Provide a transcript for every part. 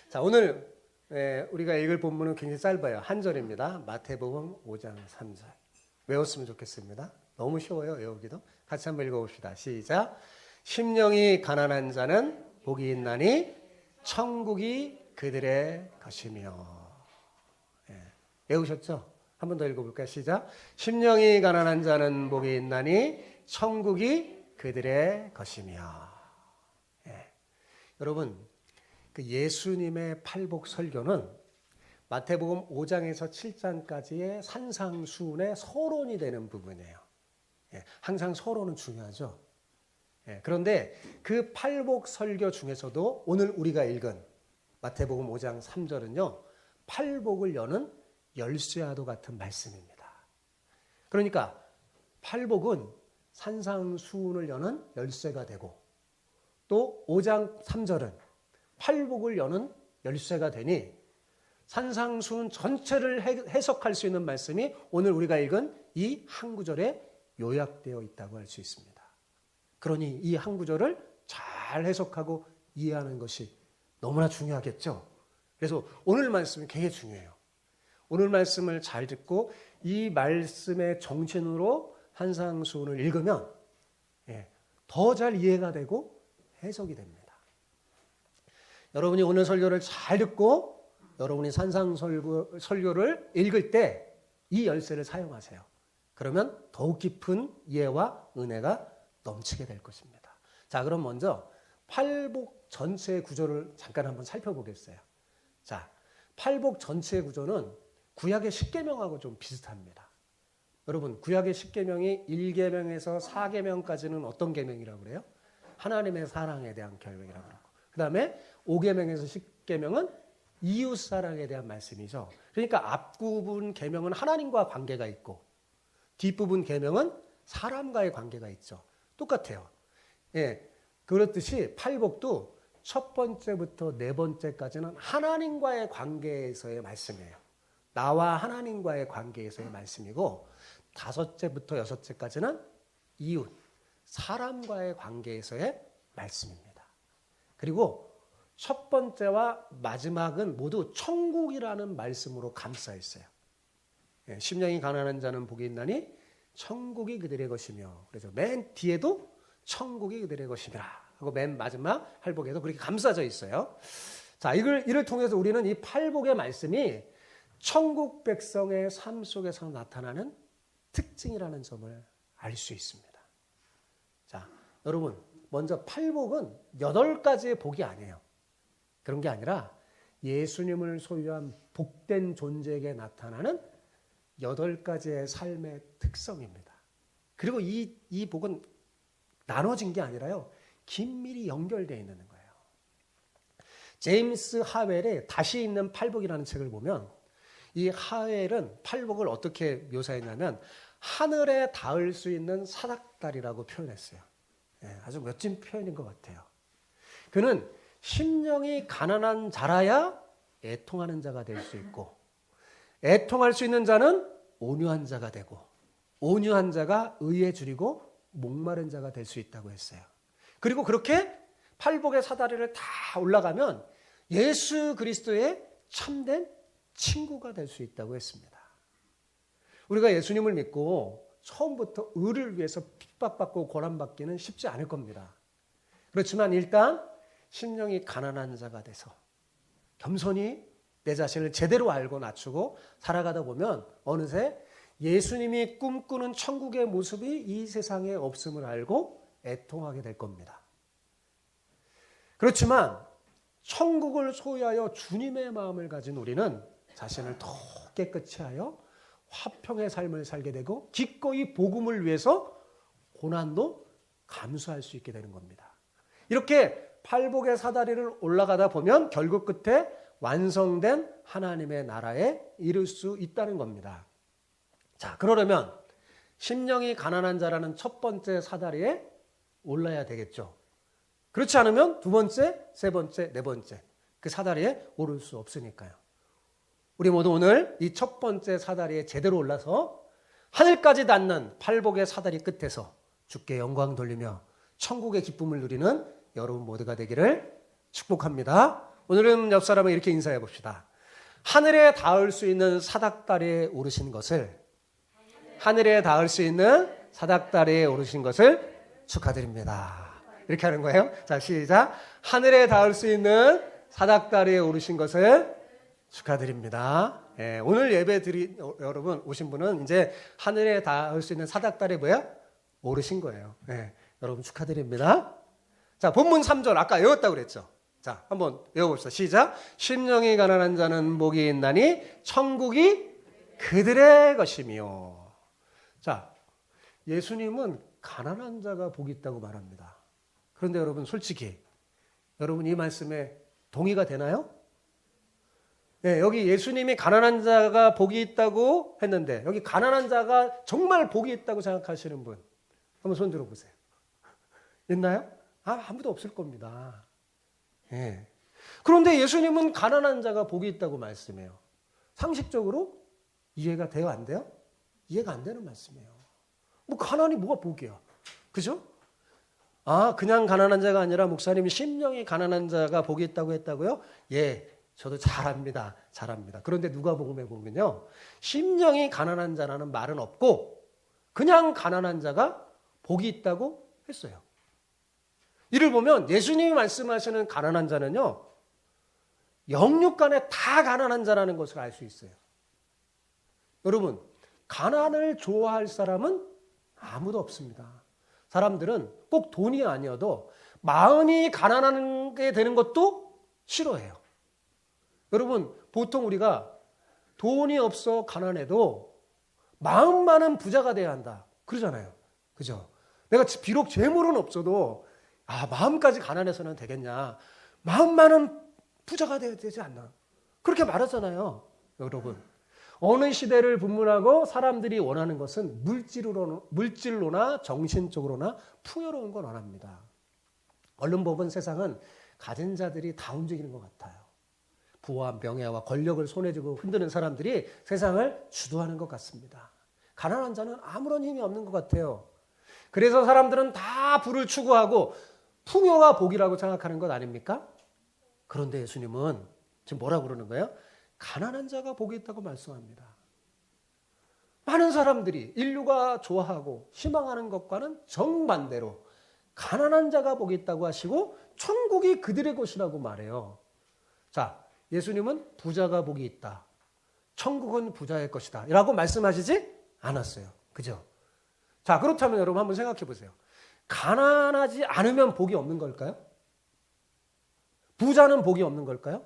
자, 오늘 우리가 읽을 본문은 굉장히 짧아요. 한 절입니다. 마태복음 5장 3절. 외웠으면 좋겠습니다. 너무 쉬워요, 외우기도. 같이 한번 읽어봅시다. 시작. 심령이 가난한 자는 복이 있나니 천국이 그들의 것이며. 외우셨죠? 한 번 더 읽어볼까요? 시작. 심령이 가난한 자는 복이 있나니 천국이 그들의 것이며. 여러분, 그 예수님의 팔복 설교는 마태복음 5장에서 7장까지의 산상수훈의 서론이 되는 부분이에요. 항상 서론은 중요하죠. 그런데 그 팔복 설교 중에서도 오늘 우리가 읽은 마태복음 5장 3절은요. 팔복을 여는 열쇠와도 같은 말씀입니다. 그러니까 팔복은 산상수훈을 여는 열쇠가 되고 또 5장 3절은 팔복을 여는 열쇠가 되니 산상수훈 전체를 해석할 수 있는 말씀이 오늘 우리가 읽은 이 한 구절에 요약되어 있다고 할 수 있습니다. 그러니 이 한 구절을 잘 해석하고 이해하는 것이 너무나 중요하겠죠. 그래서 오늘 말씀이 굉장히 중요해요. 오늘 말씀을 잘 듣고 이 말씀의 정신으로 산상수훈을 읽으면 더 잘 이해가 되고 해석이 됩니다. 여러분이 오늘 설교를 잘 듣고 여러분이 산상설교를 읽을 때 이 열쇠를 사용하세요. 그러면 더욱 깊은 이해와 은혜가 넘치게 될 것입니다. 자, 그럼 먼저 팔복 전체의 구조를 잠깐 한번 살펴보겠어요. 자, 팔복 전체의 구조는 구약의 십계명하고 좀 비슷합니다. 여러분, 구약의 십계명이 1계명에서 4계명까지는 어떤 계명이라고 그래요? 하나님의 사랑에 대한 계명이라고 그러고, 그 다음에 5계명에서 10계명은 이웃사랑에 대한 말씀이죠. 그러니까 앞부분 계명은 하나님과 관계가 있고 뒷부분 계명은 사람과의 관계가 있죠. 똑같아요. 그렇듯이 팔복도 첫 번째부터 네 번째까지는 하나님과의 관계에서의 말씀이에요. 나와 하나님과의 관계에서의 말씀이고 다섯째부터 여섯째까지는 이웃, 사람과의 관계에서의 말씀입니다. 그리고 첫 번째와 마지막은 모두 천국이라는 말씀으로 감싸 있어요. 심령이 가난한 자는 복이 있나니 천국이 그들의 것이며, 그래서 맨 뒤에도 천국이 그들의 것이라 하고 맨 마지막 팔복에도 그렇게 감싸져 있어요. 자, 이를 통해서 우리는 이 팔복의 말씀이 천국 백성의 삶 속에서 나타나는 특징이라는 점을 알 수 있습니다. 자, 여러분, 먼저 팔복은 8가지의 복이 아니에요. 그런 게 아니라 예수님을 소유한 복된 존재에게 나타나는 8가지의 삶의 특성입니다. 그리고 이 복은 나눠진 게 아니라요, 긴밀히 연결되어 있는 거예요. 제임스 하웰의 다시 읽는 팔복이라는 책을 보면 이 하웰은 팔복을 어떻게 묘사했냐면 하늘에 닿을 수 있는 사닥다리라고 표현했어요. 아주 멋진 표현인 것 같아요. 그는 심령이 가난한 자라야 애통하는 자가 될 수 있고, 애통할 수 있는 자는 온유한 자가 되고, 온유한 자가 의에 줄이고 목마른 자가 될 수 있다고 했어요. 그리고 그렇게 팔복의 사다리를 다 올라가면 예수 그리스도의 참된 친구가 될 수 있다고 했습니다. 우리가 예수님을 믿고 처음부터 의를 위해서 핍박받고 고난받기는 쉽지 않을 겁니다. 그렇지만 일단 심령이 가난한 자가 돼서 겸손히 내 자신을 제대로 알고 낮추고 살아가다 보면 어느새 예수님이 꿈꾸는 천국의 모습이 이 세상에 없음을 알고 애통하게 될 겁니다. 그렇지만 천국을 소유하여 주님의 마음을 가진 우리는 자신을 더 깨끗이 하여 화평의 삶을 살게 되고 기꺼이 복음을 위해서 고난도 감수할 수 있게 되는 겁니다. 이렇게 팔복의 사다리를 올라가다 보면 결국 끝에 완성된 하나님의 나라에 이를 수 있다는 겁니다. 자, 그러려면 심령이 가난한 자라는 첫 번째 사다리에 올라야 되겠죠. 그렇지 않으면 두 번째, 세 번째, 네 번째 그 사다리에 오를 수 없으니까요. 우리 모두 오늘 이 첫 번째 사다리에 제대로 올라서 하늘까지 닿는 팔복의 사다리 끝에서 주께 영광 돌리며 천국의 기쁨을 누리는 여러분 모두가 되기를 축복합니다. 오늘은 옆 사람을 이렇게 인사해 봅시다. 하늘에 닿을 수 있는 사닥다리에 오르신 것을, 하늘에 닿을 수 있는 사닥다리에 오르신 것을 축하드립니다. 이렇게 하는 거예요. 자, 시작. 하늘에 닿을 수 있는 사닥다리에 오르신 것을 축하드립니다. 예, 오늘 예배 여러분 오신 분은 이제 하늘에 닿을 수 있는 사닥다리에 뭐야? 오르신 거예요. 예, 여러분 축하드립니다. 자, 본문 3절 아까 외웠다고 그랬죠. 자, 한번 외워봅시다. 시작. 심령이 가난한 자는 복이 있나니 천국이 그들의 것이며. 자, 예수님은 가난한 자가 복이 있다고 말합니다. 그런데 여러분 솔직히 여러분 이 말씀에 동의가 되나요? 네, 여기 예수님이 가난한 자가 복이 있다고 했는데 여기 가난한 자가 정말 복이 있다고 생각하시는 분 한번 손 들어보세요. 있나요? 아무도 없을 겁니다. 예. 그런데 예수님은 가난한 자가 복이 있다고 말씀해요. 상식적으로 이해가 돼요? 안 돼요? 이해가 안 되는 말씀이에요. 뭐 가난이 뭐가 복이야? 그죠? 그냥 가난한 자가 아니라 목사님이 심령이 가난한 자가 복이 있다고 했다고요? 예, 저도 잘합니다. 그런데 누가복음에 보면요. 심령이 가난한 자라는 말은 없고 그냥 가난한 자가 복이 있다고 했어요. 이를 보면 예수님이 말씀하시는 가난한 자는요. 영육간에 다 가난한 자라는 것을 알 수 있어요. 여러분, 가난을 좋아할 사람은 아무도 없습니다. 사람들은 꼭 돈이 아니어도 마음이 가난하게 되는 것도 싫어해요. 여러분, 보통 우리가 돈이 없어 가난해도 마음만은 부자가 돼야 한다. 그러잖아요. 그죠? 내가 비록 재물은 없어도 마음까지 가난해서는 되겠냐. 마음만은 부자가 돼야 되지 않나. 그렇게 말하잖아요. 여러분. 어느 시대를 분문하고 사람들이 원하는 것은 물질로나 정신적으로나 풍요로운 걸 원합니다. 얼른 보면 세상은 가진 자들이 다 움직이는 것 같아요. 부와 명예와 권력을 손에 쥐고 흔드는 사람들이 세상을 주도하는 것 같습니다. 가난한 자는 아무런 힘이 없는 것 같아요. 그래서 사람들은 다 부를 추구하고 풍요가 복이라고 생각하는 것 아닙니까? 그런데 예수님은 지금 뭐라고 그러는 거예요? 가난한 자가 복이 있다고 말씀합니다. 많은 사람들이 인류가 좋아하고 희망하는 것과는 정반대로 가난한 자가 복이 있다고 하시고 천국이 그들의 것이라고 말해요. 자, 예수님은 부자가 복이 있다. 천국은 부자의 것이다. 라고 말씀하시지 않았어요. 그죠? 자, 그렇다면 여러분 한번 생각해 보세요. 가난하지 않으면 복이 없는 걸까요? 부자는 복이 없는 걸까요?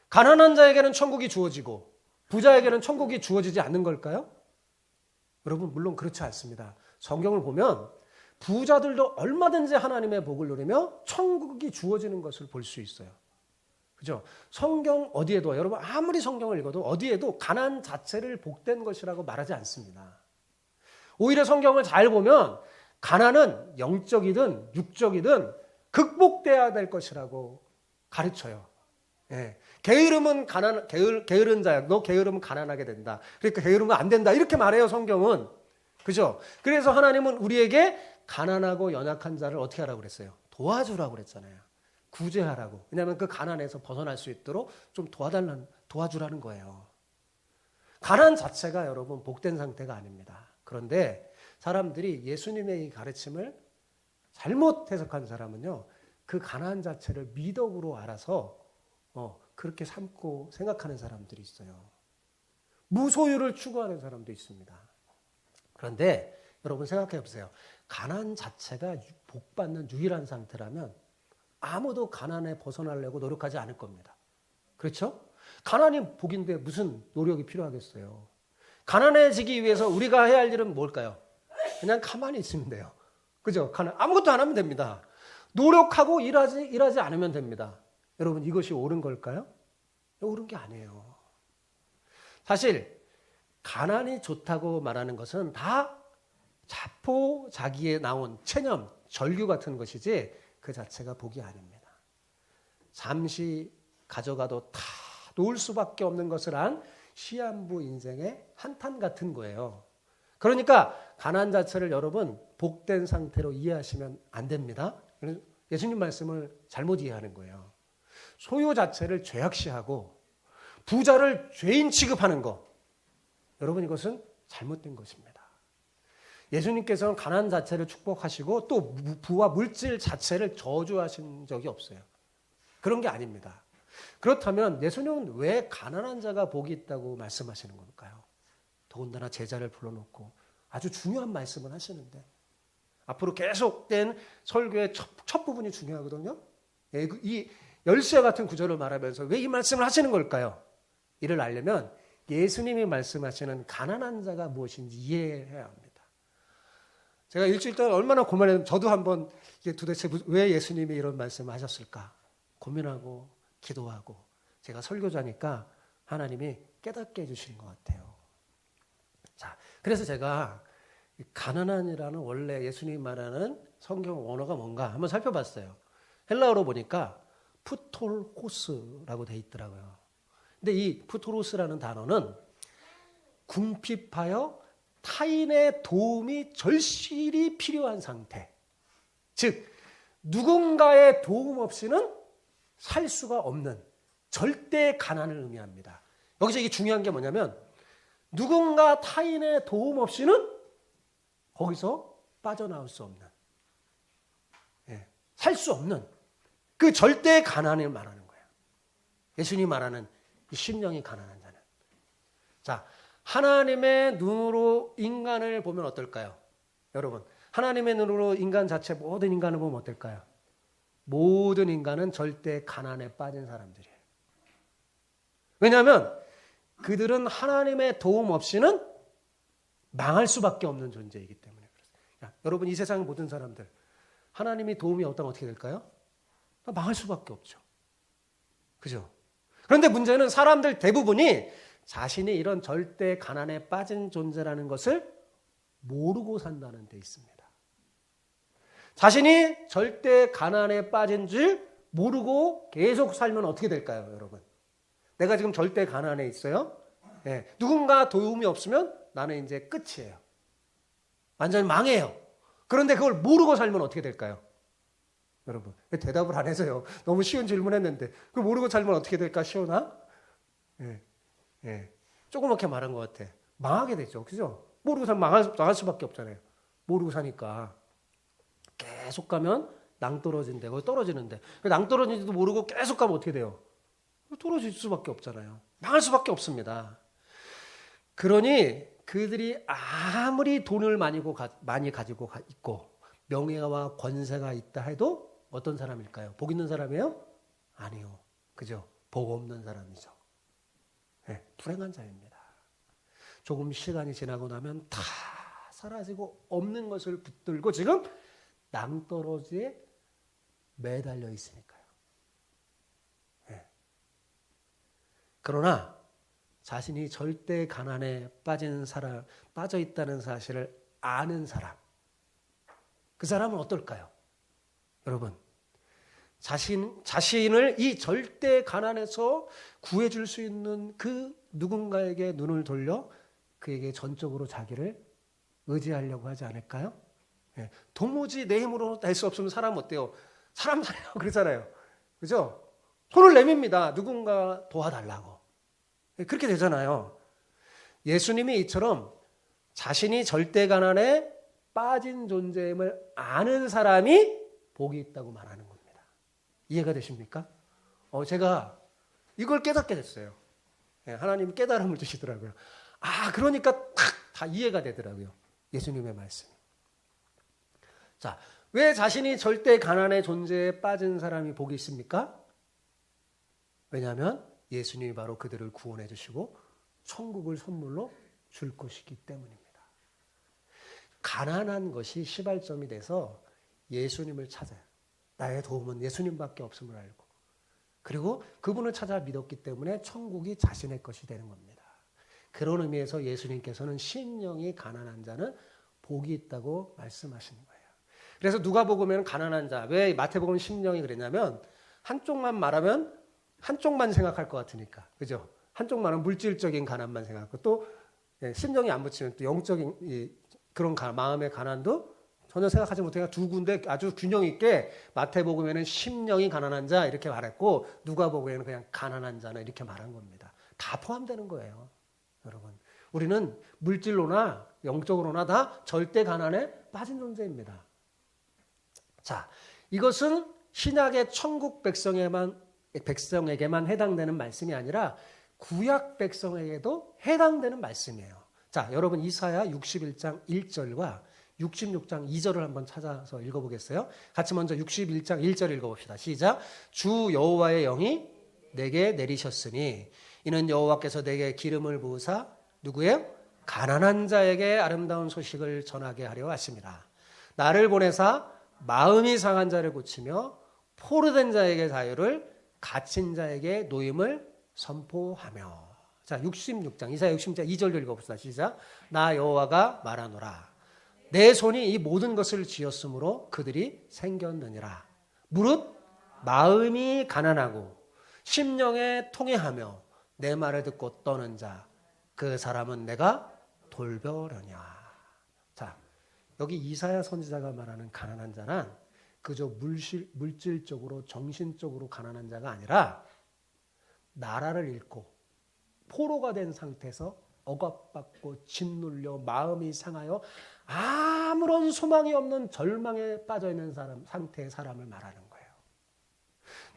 가난한 자에게는 천국이 주어지고 부자에게는 천국이 주어지지 않는 걸까요? 여러분 물론 그렇지 않습니다. 성경을 보면 부자들도 얼마든지 하나님의 복을 누리며 천국이 주어지는 것을 볼 수 있어요. 그죠? 성경 어디에도 여러분 아무리 성경을 읽어도 어디에도 가난 자체를 복된 것이라고 말하지 않습니다. 오히려 성경을 잘 보면 가난은 영적이든 육적이든 극복돼야 될 것이라고 가르쳐요. 예. 게으름은 게으른 자야. 너 게으르면 가난하게 된다. 그러니까 게으르면 안 된다. 이렇게 말해요, 성경은. 그죠? 그래서 하나님은 우리에게 가난하고 연약한 자를 어떻게 하라고 그랬어요? 도와주라고 그랬잖아요. 구제하라고. 왜냐하면 그 가난에서 벗어날 수 있도록 좀 도와주라는 거예요. 가난 자체가 여러분 복된 상태가 아닙니다. 그런데 사람들이 예수님의 이 가르침을 잘못 해석한 사람은요, 그 가난 자체를 미덕으로 알아서 그렇게 삼고 생각하는 사람들이 있어요. 무소유를 추구하는 사람도 있습니다. 그런데 여러분 생각해 보세요. 가난 자체가 복받는 유일한 상태라면 아무도 가난에 벗어나려고 노력하지 않을 겁니다. 그렇죠? 가난이 복인데 무슨 노력이 필요하겠어요. 가난해지기 위해서 우리가 해야 할 일은 뭘까요? 그냥 가만히 있으면 돼요. 그죠? 아무것도 안 하면 됩니다. 노력하고 일하지 않으면 됩니다. 여러분 이것이 옳은 걸까요? 옳은 게 아니에요. 사실 가난이 좋다고 말하는 것은 다 자포자기에 나온 체념, 절규 같은 것이지 그 자체가 복이 아닙니다. 잠시 가져가도 다 놓을 수밖에 없는 것을 한 시한부 인생의 한탄 같은 거예요. 그러니까 가난 자체를 여러분 복된 상태로 이해하시면 안 됩니다. 예수님 말씀을 잘못 이해하는 거예요. 소유 자체를 죄악시하고 부자를 죄인 취급하는 것, 여러분 이것은 잘못된 것입니다. 예수님께서는 가난 자체를 축복하시고 또 부와 물질 자체를 저주하신 적이 없어요. 그런 게 아닙니다. 그렇다면 예수님은 왜 가난한 자가 복이 있다고 말씀하시는 걸까요? 더군다나 제자를 불러놓고 아주 중요한 말씀을 하시는데 앞으로 계속된 설교의 첫 부분이 중요하거든요. 이 열쇠 같은 구절을 말하면서 왜 이 말씀을 하시는 걸까요? 이를 알려면 예수님이 말씀하시는 가난한 자가 무엇인지 이해해야 합니다. 제가 일주일 동안 얼마나 고민했는데 저도 한번 이게 도대체 왜 예수님이 이런 말씀을 하셨을까 고민하고 기도하고 제가 설교자니까 하나님이 깨닫게 해주시는 것 같아요. 자, 그래서 제가 가난한이라는 원래 예수님이 말하는 성경 원어가 뭔가 한번 살펴봤어요. 헬라어로 보니까 푸톨호스라고 돼 있더라고요. 근데 이 푸톨호스라는 단어는 궁핍하여 타인의 도움이 절실히 필요한 상태. 즉 누군가의 도움 없이는 살 수가 없는 절대 가난을 의미합니다. 여기서 이게 중요한 게 뭐냐면 누군가 타인의 도움 없이는 거기서 빠져나올 수 없는, 살 수 없는 그 절대 가난을 말하는 거예요. 예수님이 말하는 이 심령이 가난한 자는. 자, 하나님의 눈으로 인간을 보면 어떨까요? 여러분, 하나님의 눈으로 인간 자체 모든 인간을 보면 어떨까요? 모든 인간은 절대 가난에 빠진 사람들이에요. 왜냐하면 그들은 하나님의 도움 없이는 망할 수밖에 없는 존재이기 때문에 그렇습니다. 여러분, 이 세상 모든 사람들 하나님이 도움이 없다면 어떻게 될까요? 망할 수밖에 없죠. 그죠? 그런데 문제는 사람들 대부분이 자신이 이런 절대 가난에 빠진 존재라는 것을 모르고 산다는 데 있습니다. 자신이 절대 가난에 빠진 줄 모르고 계속 살면 어떻게 될까요, 여러분? 내가 지금 절대 가난에 있어요. 누군가 도움이 없으면 나는 이제 끝이에요. 완전히 망해요. 그런데 그걸 모르고 살면 어떻게 될까요? 여러분, 왜 대답을 안 해서요? 너무 쉬운 질문했는데 그걸 모르고 살면 어떻게 될까, 시원아? 조그맣게 말한 것 같아. 망하게 되죠. 그죠? 모르고 살면 망할 수밖에 없잖아요. 모르고 사니까. 계속 가면 낭떠러진데, 거기 떨어지는데. 낭떠러진지도 모르고 계속 가면 어떻게 돼요? 떨어질 수밖에 없잖아요. 망할 수밖에 없습니다. 그러니 그들이 아무리 돈을 많이 가지고 있고 명예와 권세가 있다 해도 어떤 사람일까요? 복 있는 사람이에요? 아니요. 그죠? 복 없는 사람이죠. 불행한 자입니다. 조금 시간이 지나고 나면 다 사라지고 없는 것을 붙들고 지금 낭떠러지에 매달려 있으니까요. 그러나 자신이 절대 가난에 빠져 있다는 사실을 아는 사람, 그 사람은 어떨까요? 여러분, 자신을 이 절대 가난에서 구해줄 수 있는 그 누군가에게 눈을 돌려 그에게 전적으로 자기를 의지하려고 하지 않을까요? 도무지 내 힘으로 낼 수 없으면 사람 어때요? 사람 살려고 그러잖아요. 그죠? 손을 내밉니다. 누군가 도와달라고. 그렇게 되잖아요. 예수님이 이처럼 자신이 절대 가난에 빠진 존재임을 아는 사람이 복이 있다고 말하는 겁니다. 이해가 되십니까? 제가 이걸 깨닫게 됐어요. 하나님 깨달음을 주시더라고요. 그러니까 다 이해가 되더라고요. 예수님의 말씀이. 자, 왜 자신이 절대 가난의 존재에 빠진 사람이 복이 있습니까? 왜냐하면 예수님이 바로 그들을 구원해 주시고 천국을 선물로 줄 것이기 때문입니다. 가난한 것이 시발점이 돼서 예수님을 찾아요. 나의 도움은 예수님밖에 없음을 알고, 그리고 그분을 찾아 믿었기 때문에 천국이 자신의 것이 되는 겁니다. 그런 의미에서 예수님께서는 심령이 가난한 자는 복이 있다고 말씀하시는 거예요. 그래서 누가복음에는 가난한 자, 왜 마태복음은 심령이 그랬냐면 한쪽만 말하면 한쪽만 생각할 것 같으니까, 그죠? 한쪽만은 물질적인 가난만 생각하고 또 심령이 안 붙이면 또 영적인 그런 마음의 가난도 전혀 생각하지 못하니까 두 군데 아주 균형 있게 마태복음에는 심령이 가난한 자 이렇게 말했고 누가복음에는 그냥 가난한 자는 이렇게 말한 겁니다. 다 포함되는 거예요. 여러분, 우리는 물질로나 영적으로나 다 절대 가난에 빠진 존재입니다. 자, 이것은 신약의 천국 백성에게만 해당되는 말씀이 아니라 구약 백성에게도 해당되는 말씀이에요. 자, 여러분 이사야 61장 1절과 66장 2절을 한번 찾아서 읽어보겠어요. 같이 먼저 61장 1절 읽어봅시다. 시작. 주 여호와의 영이 내게 내리셨으니 이는 여호와께서 내게 기름을 부으사 누구예요? 가난한 자에게 아름다운 소식을 전하게 하려 하심이라. 나를 보내사 마음이 상한 자를 고치며 포로된 자에게 자유를 갇힌 자에게 노임을 선포하며. 자, 66장 이사야 66장 2절 읽어봅시다. 시작. 나 여호와가 말하노라. 내 손이 이 모든 것을 지었으므로 그들이 생겼느니라. 무릇 마음이 가난하고 심령에 통회하며 내 말을 듣고 떠는 자 그 사람은 내가 돌보려냐. 자, 여기 이사야 선지자가 말하는 가난한 자는 그저 물질적으로 정신적으로 가난한 자가 아니라 나라를 잃고 포로가 된 상태에서 억압받고 짓눌려 마음이 상하여 아무런 소망이 없는 절망에 빠져있는 상태의 사람을 말하는 거예요.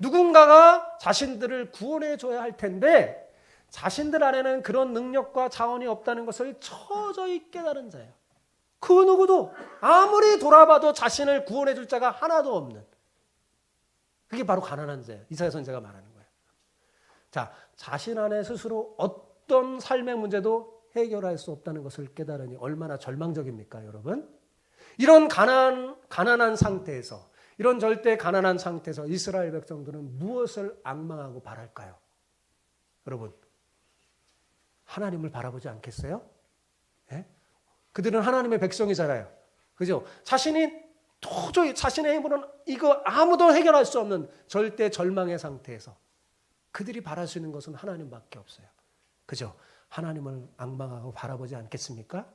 누군가가 자신들을 구원해 줘야 할 텐데 자신들 안에는 그런 능력과 자원이 없다는 것을 처저히 깨달은 자예요. 그 누구도 아무리 돌아봐도 자신을 구원해 줄 자가 하나도 없는, 그게 바로 가난한 자예요. 이사야 선지자가 말하는 거예요. 자, 자신 안에 스스로 어떤 삶의 문제도 해결할 수 없다는 것을 깨달으니 얼마나 절망적입니까, 여러분? 이런 가난한 상태에서, 이런 절대 가난한 상태에서 이스라엘 백성들은 무엇을 악망하고 바랄까요? 여러분, 하나님을 바라보지 않겠어요? 예? 그들은 하나님의 백성이잖아요. 그죠? 자신이 도저히 자신의 힘으로는 이거 아무도 해결할 수 없는 절대 절망의 상태에서 그들이 바랄 수 있는 것은 하나님밖에 없어요. 그죠? 하나님을 악망하고 바라보지 않겠습니까?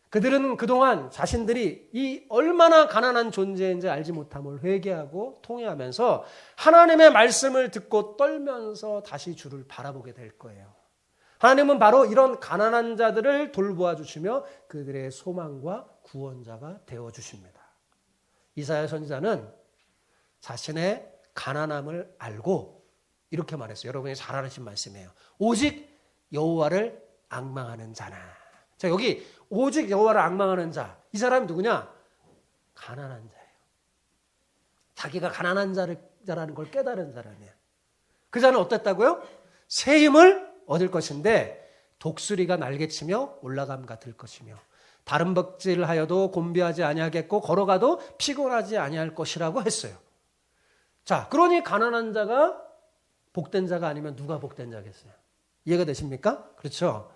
그들은 그동안 자신들이 이 얼마나 가난한 존재인지 알지 못함을 회개하고 통회하면서 하나님의 말씀을 듣고 떨면서 다시 주를 바라보게 될 거예요. 하나님은 바로 이런 가난한 자들을 돌보아 주시며 그들의 소망과 구원자가 되어 주십니다. 이사야 선지자는 자신의 가난함을 알고 이렇게 말했어요. 여러분이 잘 아시는 말씀이에요. 오직 여호와를 앙망하는 자나. 자, 여기 오직 여호와를 앙망하는 자. 이 사람이 누구냐? 가난한 자예요. 자기가 가난한 자라는 걸 깨달은 사람이에요. 그 자는 어땠다고요? 새 힘을 얻을 것인데 독수리가 날개치며 올라감 같을 것이며 다른 벅질을 하여도 곤비하지 아니하겠고 걸어가도 피곤하지 아니할 것이라고 했어요. 자, 그러니 가난한 자가 복된 자가 아니면 누가 복된 자겠어요? 이해가 되십니까? 그렇죠?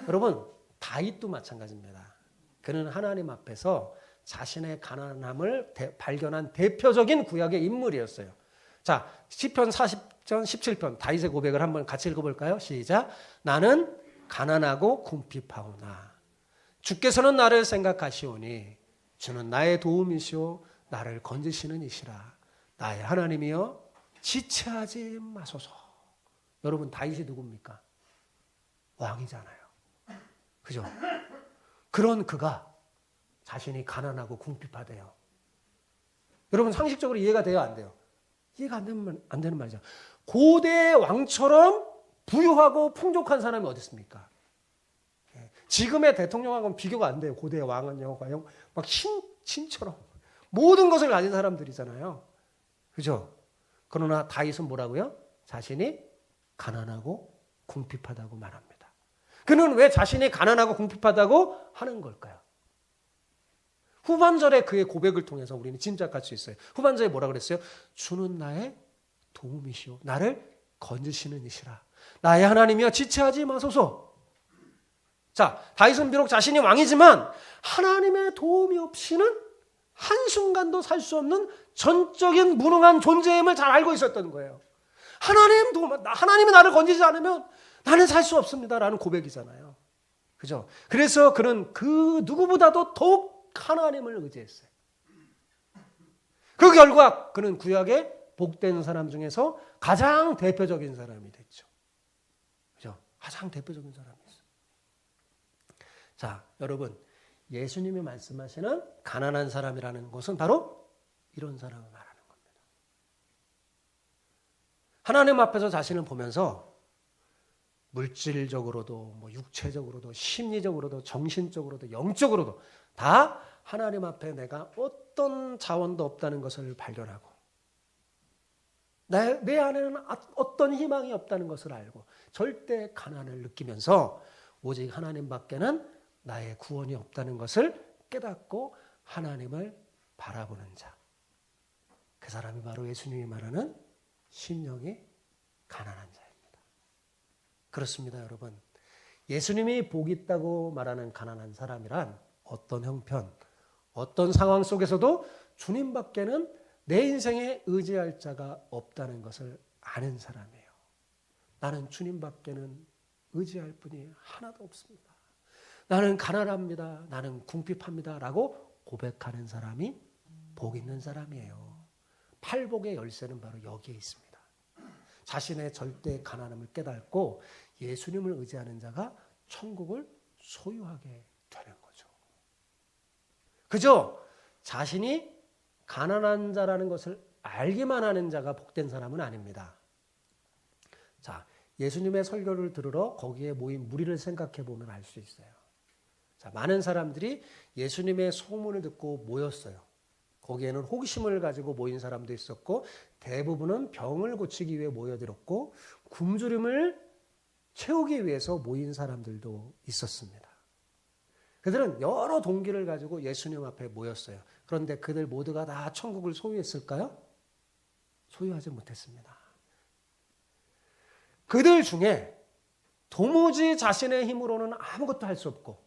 여러분, 다윗도 마찬가지입니다. 그는 하나님 앞에서 자신의 가난함을 발견한 대표적인 구약의 인물이었어요. 자, 시편 40편 17편 다윗의 고백을 한번 같이 읽어볼까요? 시작. 나는 가난하고 궁핍하오나 주께서는 나를 생각하시오니 주는 나의 도움이시오 나를 건지시는 이시라. 나의 하나님이여 지체하지 마소서. 여러분, 다윗이 누굽니까? 왕이잖아요. 그죠? 그런 그가 자신이 가난하고 궁핍하대요. 여러분, 상식적으로 이해가 돼요, 안 돼요? 이해가 안 되는 말이죠. 고대 왕처럼 부유하고 풍족한 사람이 어디 있습니까? 지금의 대통령하고는 비교가 안 돼요. 고대 왕은요, 막 신처럼 모든 것을 가진 사람들이잖아요. 그죠? 그러나 다윗은 뭐라고요? 자신이 가난하고 궁핍하다고 말합니다. 그는 왜 자신이 가난하고 궁핍하다고 하는 걸까요? 후반절에 그의 고백을 통해서 우리는 짐작할 수 있어요. 후반절에 뭐라 그랬어요? 주는 나의 도움이시오. 나를 건지시는 이시라. 나의 하나님이여 지체하지 마소서. 자, 다윗은 비록 자신이 왕이지만 하나님의 도움이 없이는 한순간도 살 수 없는 전적인 무능한 존재임을 잘 알고 있었던 거예요. 하나님이 나를 건지지 않으면 나는 살 수 없습니다라는 고백이잖아요. 그죠? 그래서 그는 그 누구보다도 더욱 하나님을 의지했어요. 그 결과 그는 구약의 복된 사람 중에서 가장 대표적인 사람이 됐죠. 그죠? 가장 대표적인 사람이었어요. 자, 여러분, 예수님이 말씀하시는 가난한 사람이라는 것은 바로 이런 사람을 말하는 겁니다. 하나님 앞에서 자신을 보면서 물질적으로도 육체적으로도 심리적으로도 정신적으로도 영적으로도 다 하나님 앞에 내가 어떤 자원도 없다는 것을 발견하고 내 안에는 어떤 희망이 없다는 것을 알고 절대 가난을 느끼면서 오직 하나님 밖에는 나의 구원이 없다는 것을 깨닫고 하나님을 바라보는 자. 그 사람이 바로 예수님이 말하는 심령이 가난한 자입니다. 그렇습니다, 여러분. 예수님이 복 있다고 말하는 가난한 사람이란 어떤 형편, 어떤 상황 속에서도 주님밖에는 내 인생에 의지할 자가 없다는 것을 아는 사람이에요. 나는 주님밖에는 의지할 분이 하나도 없습니다. 나는 가난합니다. 나는 궁핍합니다. 라고 고백하는 사람이 복 있는 사람이에요. 팔복의 열쇠는 바로 여기에 있습니다. 자신의 절대 가난함을 깨닫고 예수님을 의지하는 자가 천국을 소유하게 되는 거죠. 그죠? 자신이 가난한 자라는 것을 알기만 하는 자가 복된 사람은 아닙니다. 자, 예수님의 설교를 들으러 거기에 모인 무리를 생각해 보면 알 수 있어요. 자, 많은 사람들이 예수님의 소문을 듣고 모였어요. 거기에는 호기심을 가지고 모인 사람도 있었고 대부분은 병을 고치기 위해 모여들었고 굶주림을 채우기 위해서 모인 사람들도 있었습니다. 그들은 여러 동기를 가지고 예수님 앞에 모였어요. 그런데 그들 모두가 다 천국을 소유했을까요? 소유하지 못했습니다. 그들 중에 도무지 자신의 힘으로는 아무것도 할 수 없고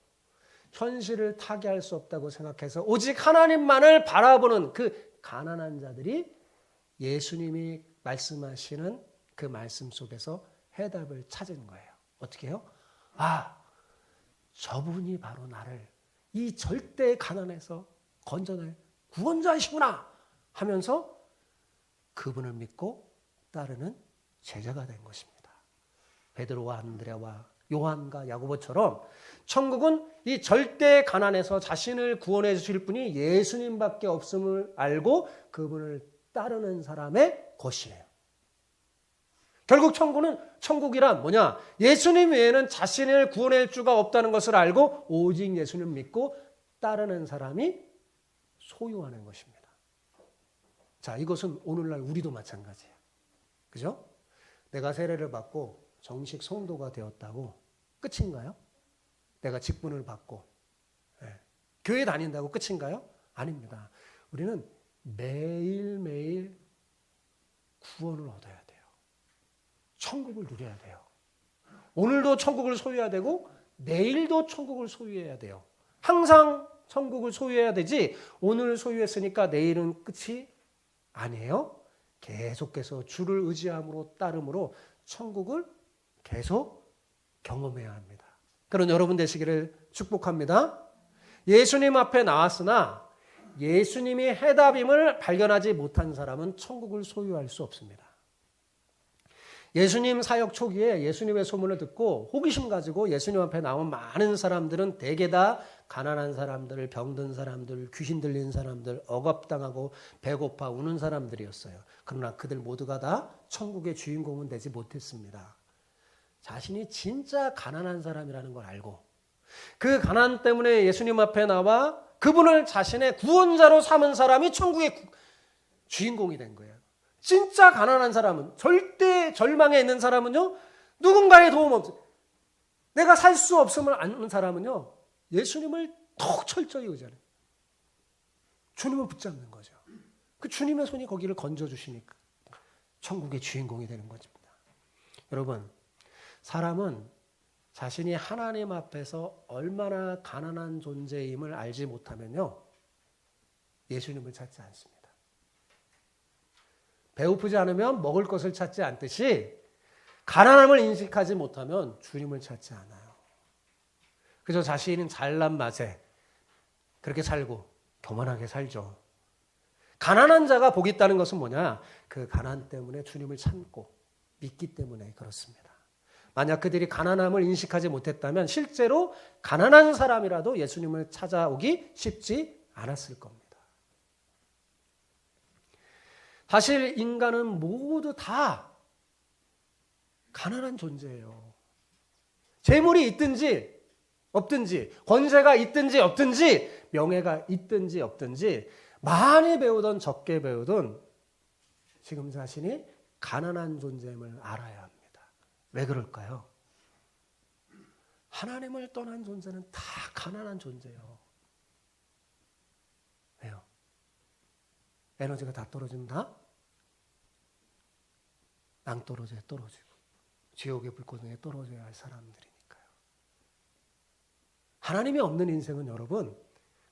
현실을 타개할 수 없다고 생각해서 오직 하나님만을 바라보는 그 가난한 자들이 예수님이 말씀하시는 그 말씀 속에서 해답을 찾은 거예요. 어떻게 해요? 아, 저분이 바로 나를 이 절대 가난에서 건져낼 구원자이시구나 하면서 그분을 믿고 따르는 제자가 된 것입니다. 베드로와 안드레와 요한과 야고보처럼 천국은 이 절대 가난에서 자신을 구원해 주실 분이 예수님밖에 없음을 알고 그분을 따르는 사람의 것이에요. 결국 천국이란 뭐냐? 예수님 외에는 자신을 구원할 주가 없다는 것을 알고 오직 예수님을 믿고 따르는 사람이 소유하는 것입니다. 자, 이것은 오늘날 우리도 마찬가지예요. 그죠? 내가 세례를 받고 정식 성도가 되었다고 끝인가요? 내가 직분을 받고 교회 다닌다고 끝인가요? 아닙니다. 우리는 매일매일 구원을 얻어야 돼요. 천국을 누려야 돼요. 오늘도 천국을 소유해야 되고 내일도 천국을 소유해야 돼요. 항상 천국을 소유해야 되지 오늘 소유했으니까 내일은 끝이 아니에요. 계속해서 주를 의지함으로 따름으로 천국을 계속 경험해야 합니다. 그런 여러분 되시기를 축복합니다. 예수님 앞에 나왔으나 예수님이 해답임을 발견하지 못한 사람은 천국을 소유할 수 없습니다. 예수님 사역 초기에 예수님의 소문을 듣고 호기심 가지고 예수님 앞에 나온 많은 사람들은 대개 다 가난한 사람들, 병든 사람들, 귀신 들린 사람들, 억압당하고 배고파 우는 사람들이었어요. 그러나 그들 모두가 다 천국의 주인공은 되지 못했습니다. 자신이 진짜 가난한 사람이라는 걸 알고 그 가난 때문에 예수님 앞에 나와 그분을 자신의 구원자로 삼은 사람이 천국의 주인공이 된 거예요. 진짜 가난한 사람은, 절대 절망에 있는 사람은요, 누군가의 도움 없이 내가 살 수 없음을 아는 사람은요, 예수님을 더 철저히 의지하는, 주님을 붙잡는 거죠. 그 주님의 손이 거기를 건져주시니까 천국의 주인공이 되는 것입니다. 여러분, 사람은 자신이 하나님 앞에서 얼마나 가난한 존재임을 알지 못하면요, 예수님을 찾지 않습니다. 배고프지 않으면 먹을 것을 찾지 않듯이 가난함을 인식하지 못하면 주님을 찾지 않아요. 그래서 자신은 잘난 맛에 그렇게 살고 교만하게 살죠. 가난한 자가 복이 있다는 것은 뭐냐? 그 가난 때문에 주님을 참고 믿기 때문에 그렇습니다. 만약 그들이 가난함을 인식하지 못했다면 실제로 가난한 사람이라도 예수님을 찾아오기 쉽지 않았을 겁니다. 사실 인간은 모두 다 가난한 존재예요. 재물이 있든지 없든지, 권세가 있든지 없든지, 명예가 있든지 없든지, 많이 배우든 적게 배우든 지금 자신이 가난한 존재임을 알아야 합니다. 왜 그럴까요? 하나님을 떠난 존재는 다 가난한 존재예요. 왜요? 에너지가 다 떨어진다? 낭떠러지에 떨어지고 지옥의 불꽃에 떨어져야 할 사람들이니까요. 하나님이 없는 인생은 여러분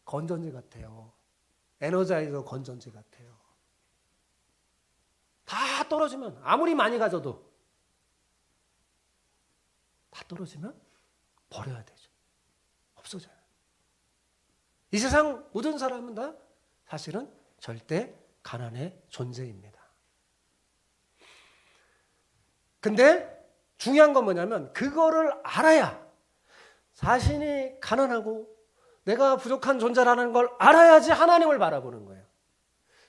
건전지 같아요. 에너자이저 건전지 같아요. 다 떨어지면 아무리 많이 가져도 다 떨어지면 버려야 되죠. 없어져요. 이 세상 모든 사람은 다 사실은 절대 가난의 존재입니다. 근데 중요한 건 뭐냐면 그거를 알아야 자신이 가난하고 내가 부족한 존재라는 걸 알아야지 하나님을 바라보는 거예요.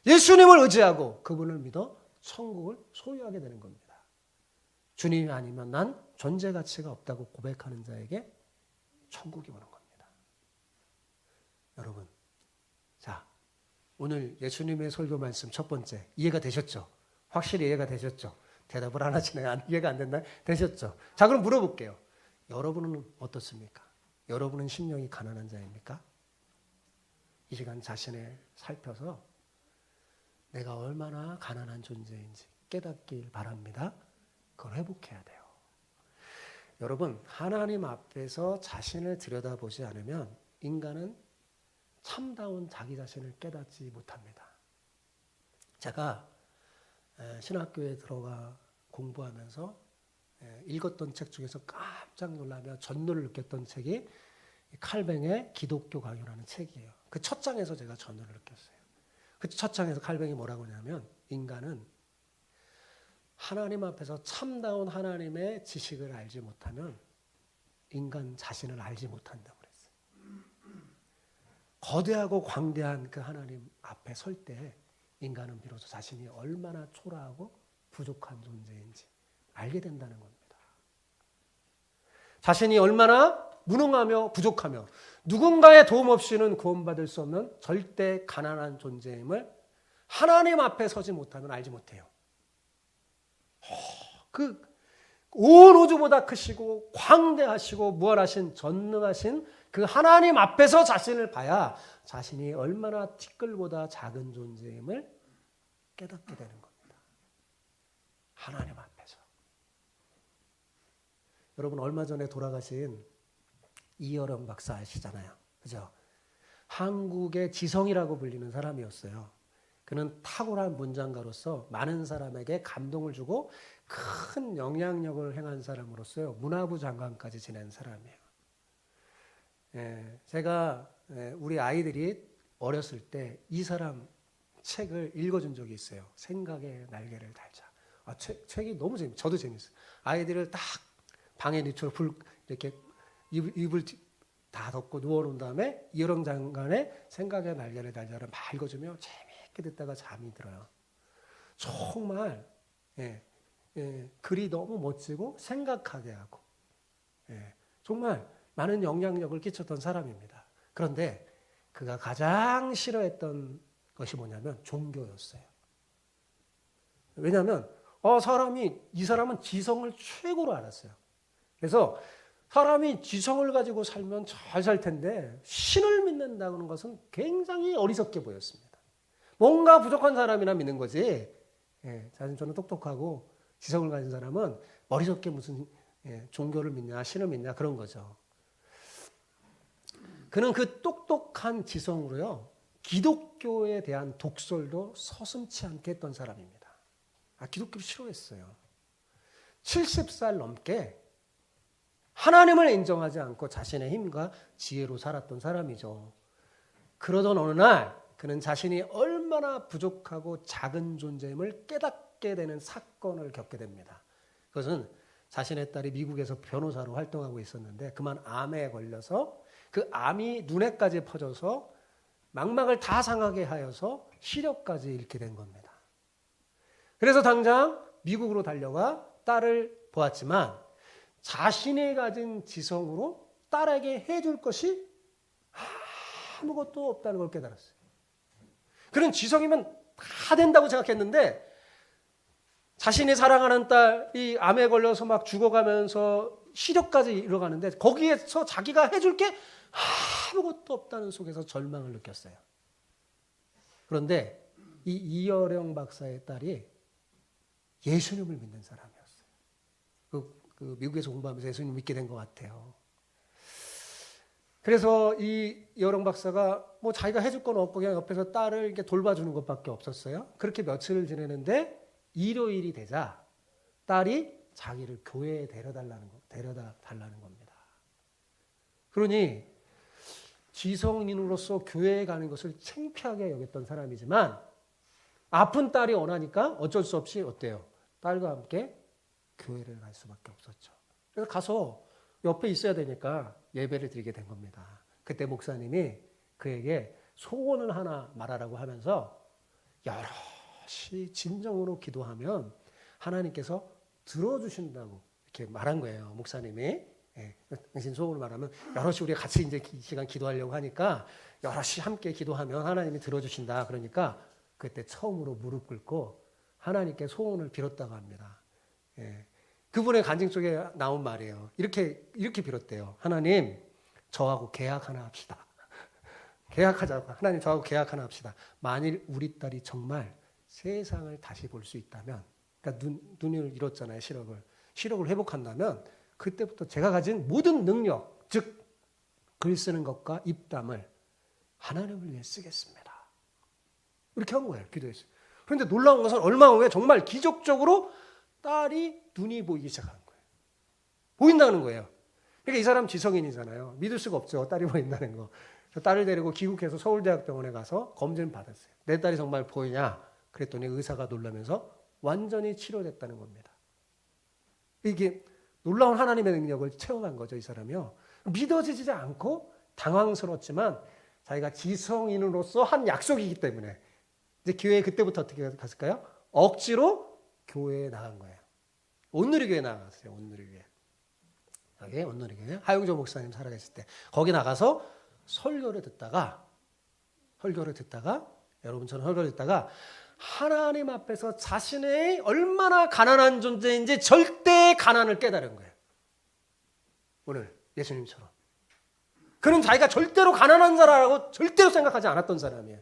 예수님을 의지하고 그분을 믿어 천국을 소유하게 되는 겁니다. 주님이 아니면 난 존재 가치가 없다고 고백하는 자에게 천국이 오는 겁니다. 여러분, 자, 오늘 예수님의 설교 말씀 첫 번째 이해가 되셨죠? 확실히 이해가 되셨죠? 대답을 안 하시네요. 이해가 안 됐나요? 되셨죠? 자, 그럼 물어볼게요. 여러분은 어떻습니까? 여러분은 심령이 가난한 자입니까? 이 시간 자신을 살펴서 내가 얼마나 가난한 존재인지 깨닫길 바랍니다. 그걸 회복해야 돼요. 여러분, 하나님 앞에서 자신을 들여다보지 않으면 인간은 참다운 자기 자신을 깨닫지 못합니다. 제가 신학교에 들어가 공부하면서 읽었던 책 중에서 깜짝 놀라며 전율을 느꼈던 책이 칼뱅의 기독교 강요라는 책이에요. 그 첫 장에서 제가 전율을 느꼈어요. 그 첫 장에서 칼뱅이 뭐라고 하냐면 인간은 하나님 앞에서 참다운 하나님의 지식을 알지 못하면 인간 자신을 알지 못한다고 그랬어요. 거대하고 광대한 그 하나님 앞에 설 때 인간은 비로소 자신이 얼마나 초라하고 부족한 존재인지 알게 된다는 겁니다. 자신이 얼마나 무능하며 부족하며 누군가의 도움 없이는 구원받을 수 없는 절대 가난한 존재임을 하나님 앞에 서지 못하면 알지 못해요. 그 온 우주보다 크시고 광대하시고 무한하신 전능하신 그 하나님 앞에서 자신을 봐야 자신이 얼마나 티끌보다 작은 존재임을 깨닫게 되는 겁니다. 하나님 앞에서. 여러분 얼마 전에 돌아가신 이여령 박사 아시잖아요. 그죠? 한국의 지성이라고 불리는 사람이었어요. 그는 탁월한 문장가로서 많은 사람에게 감동을 주고 큰 영향력을 행한 사람으로서요. 문화부 장관까지 지낸 사람이에요. 제가 우리 아이들이 어렸을 때 이 사람 책을 읽어준 적이 있어요. 생각의 날개를 달자. 책이 너무 재밌어요. 저도 재밌어요. 아이들을 딱 방에 늦춰 이렇게 이불 다 덮고 누워놓은 다음에 이여령 장관의 생각의 날개를 달자를 막 읽어주며 재미있게 듣다가 잠이 들어요. 정말 글이 너무 멋지고 생각하게 하고 정말 많은 영향력을 끼쳤던 사람입니다. 그런데 그가 가장 싫어했던 것이 뭐냐면 종교였어요. 왜냐하면 이 사람은 지성을 최고로 알았어요. 그래서 사람이 지성을 가지고 살면 잘 살 텐데 신을 믿는다는 것은 굉장히 어리석게 보였습니다. 뭔가 부족한 사람이나 믿는 거지. 저는 똑똑하고 지성을 가진 사람은 어리석게 무슨 종교를 믿냐 신을 믿냐 그런 거죠. 그는 그 똑똑한 지성으로요. 기독교에 대한 독설도 서슴지 않게 했던 사람입니다. 기독교를 싫어했어요. 70살 넘게 하나님을 인정하지 않고 자신의 힘과 지혜로 살았던 사람이죠. 그러던 어느 날 그는 자신이 얼마나 부족하고 작은 존재임을 깨닫게 되는 사건을 겪게 됩니다. 그것은 자신의 딸이 미국에서 변호사로 활동하고 있었는데 그만 암에 걸려서 그 암이 눈에까지 퍼져서 망막을 다 상하게 하여서 시력까지 잃게 된 겁니다. 그래서 당장 미국으로 달려가 딸을 보았지만 자신이 가진 지성으로 딸에게 해줄 것이 아무것도 없다는 걸 깨달았어요. 그는 지성이면 다 된다고 생각했는데 자신이 사랑하는 딸이 암에 걸려서 막 죽어가면서 시력까지 잃어가는데 거기에서 자기가 해줄 게 아무것도 없다는 속에서 절망을 느꼈어요. 그런데 이 이여령 박사의 딸이 예수님을 믿는 사람이었어요. 그 미국에서 공부하면서 예수님 믿게 된 것 같아요. 그래서 이 이여령 박사가 뭐 자기가 해줄 건 없고 그냥 옆에서 딸을 이렇게 돌봐주는 것밖에 없었어요. 그렇게 며칠을 지내는데 일요일이 되자 딸이 자기를 교회에 데려다 달라는 겁니다. 그러니 지성인으로서 교회에 가는 것을 창피하게 여겼던 사람이지만 아픈 딸이 원하니까 어쩔 수 없이 어때요? 딸과 함께 교회를 갈 수밖에 없었죠. 그래서 가서 옆에 있어야 되니까 예배를 드리게 된 겁니다. 그때 목사님이 그에게 소원을 하나 말하라고 하면서 여럿이 진정으로 기도하면 하나님께서 들어주신다고 이렇게 말한 거예요. 목사님이. 당신 소원을 말하면 여럿이 우리가 같이 이제 이 시간 기도하려고 하니까 여럿이 함께 기도하면 하나님이 들어주신다. 그러니까 그때 처음으로 무릎 꿇고 하나님께 소원을 빌었다고 합니다. 그분의 간증 속에 나온 말이에요. 이렇게 빌었대요. 하나님, 저하고 계약 하나 합시다. 계약하자고. 하나님, 저하고 계약 하나 합시다. 만일 우리 딸이 정말 세상을 다시 볼 수 있다면, 그러니까 눈을 잃었잖아요, 시력을 회복한다면, 그때부터 제가 가진 모든 능력, 즉, 글 쓰는 것과 입담을 하나님을 위해 쓰겠습니다. 이렇게 한 거예요, 기도했어요. 그런데 놀라운 것은 얼마 후에 정말 기적적으로 딸이 눈이 보이기 시작한 거예요. 보인다는 거예요. 그러니까 이 사람 지성인이잖아요. 믿을 수가 없죠. 딸이 보인다는 거. 딸을 데리고 귀국해서 서울대학병원에 가서 검진 받았어요. 내 딸이 정말 보이냐? 그랬더니 의사가 놀라면서 완전히 치료됐다는 겁니다. 이게 놀라운 하나님의 능력을 체험한 거죠, 이 사람이요. 믿어지지 않고 당황스럽지만 자기가 지성인으로서 한 약속이기 때문에 이제 교회에 그때부터 어떻게 갔을까요? 억지로 교회에 나간 거예요. 온누리교회에 나갔어요. 온누리교회. 여기 온누리교회 하용조 목사님 살아계실 때 거기 나가서 설교를 듣다가 여러분처럼 설교를 듣다가 하나님 앞에서 자신의 얼마나 가난한 존재인지 절대 가난을 깨달은 거예요. 오늘 예수님처럼. 그는 자기가 절대로 가난한 자라고 절대로 생각하지 않았던 사람이에요.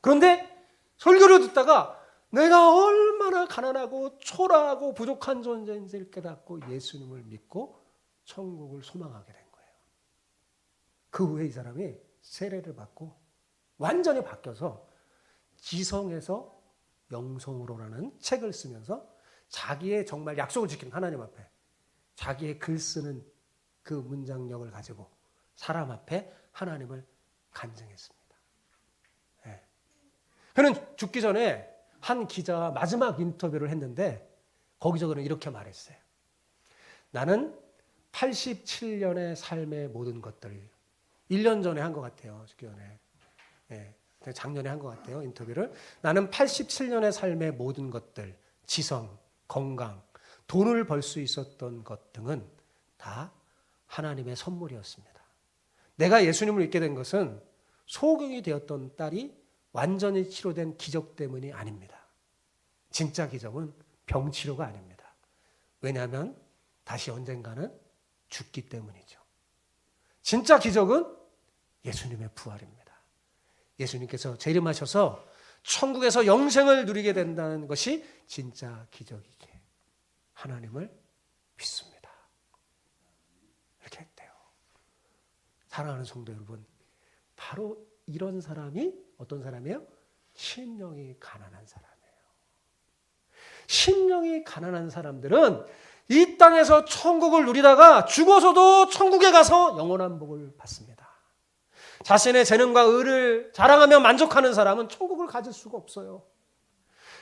그런데 설교를 듣다가 내가 얼마나 가난하고 초라하고 부족한 존재인지를 깨닫고 예수님을 믿고 천국을 소망하게 된 거예요. 그 후에 이 사람이 세례를 받고 완전히 바뀌어서 지성에서 영성으로라는 책을 쓰면서 자기의 정말 약속을 지킨 하나님 앞에 자기의 글 쓰는 그 문장력을 가지고 사람 앞에 하나님을 간증했습니다. 네. 그는 죽기 전에 한 기자와 마지막 인터뷰를 했는데 거기서 그는 이렇게 말했어요. 나는 87년의 삶의 모든 것들 1년 전에 한 것 같아요. 죽기 전에. 네. 작년에 한 것 같아요. 인터뷰를. 나는 87년의 삶의 모든 것들, 지성, 건강, 돈을 벌 수 있었던 것 등은 다 하나님의 선물이었습니다. 내가 예수님을 믿게 된 것은 소경이 되었던 딸이 완전히 치료된 기적 때문이 아닙니다. 진짜 기적은 병치료가 아닙니다. 왜냐하면 다시 언젠가는 죽기 때문이죠. 진짜 기적은 예수님의 부활입니다. 예수님께서 재림하셔서 천국에서 영생을 누리게 된다는 것이 진짜 기적이기에 하나님을 믿습니다. 이렇게 했대요. 사랑하는 성도 여러분, 바로 이런 사람이 어떤 사람이에요? 심령이 가난한 사람이에요. 심령이 가난한 사람들은 이 땅에서 천국을 누리다가 죽어서도 천국에 가서 영원한 복을 받습니다. 자신의 재능과 의를 자랑하며 만족하는 사람은 천국을 가질 수가 없어요.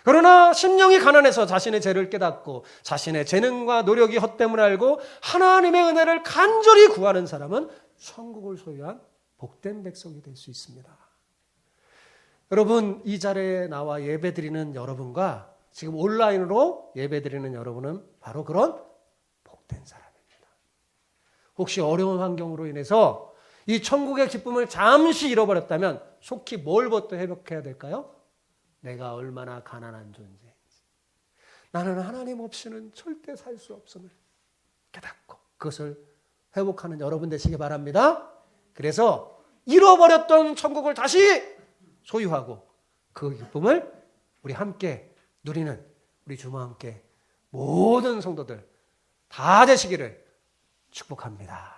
그러나 심령이 가난해서 자신의 죄를 깨닫고 자신의 재능과 노력이 헛됨을 알고 하나님의 은혜를 간절히 구하는 사람은 천국을 소유한 복된 백성이 될 수 있습니다. 여러분, 이 자리에 나와 예배드리는 여러분과 지금 온라인으로 예배드리는 여러분은 바로 그런 복된 사람입니다. 혹시 어려운 환경으로 인해서 이 천국의 기쁨을 잠시 잃어버렸다면 속히 뭘부터 회복해야 될까요? 내가 얼마나 가난한 존재인지, 나는 하나님 없이는 절대 살 수 없음을 깨닫고 그것을 회복하는 여러분 되시기 바랍니다. 그래서 잃어버렸던 천국을 다시 소유하고 그 기쁨을 우리 함께 누리는 우리 주와 함께 모든 성도들 다 되시기를 축복합니다.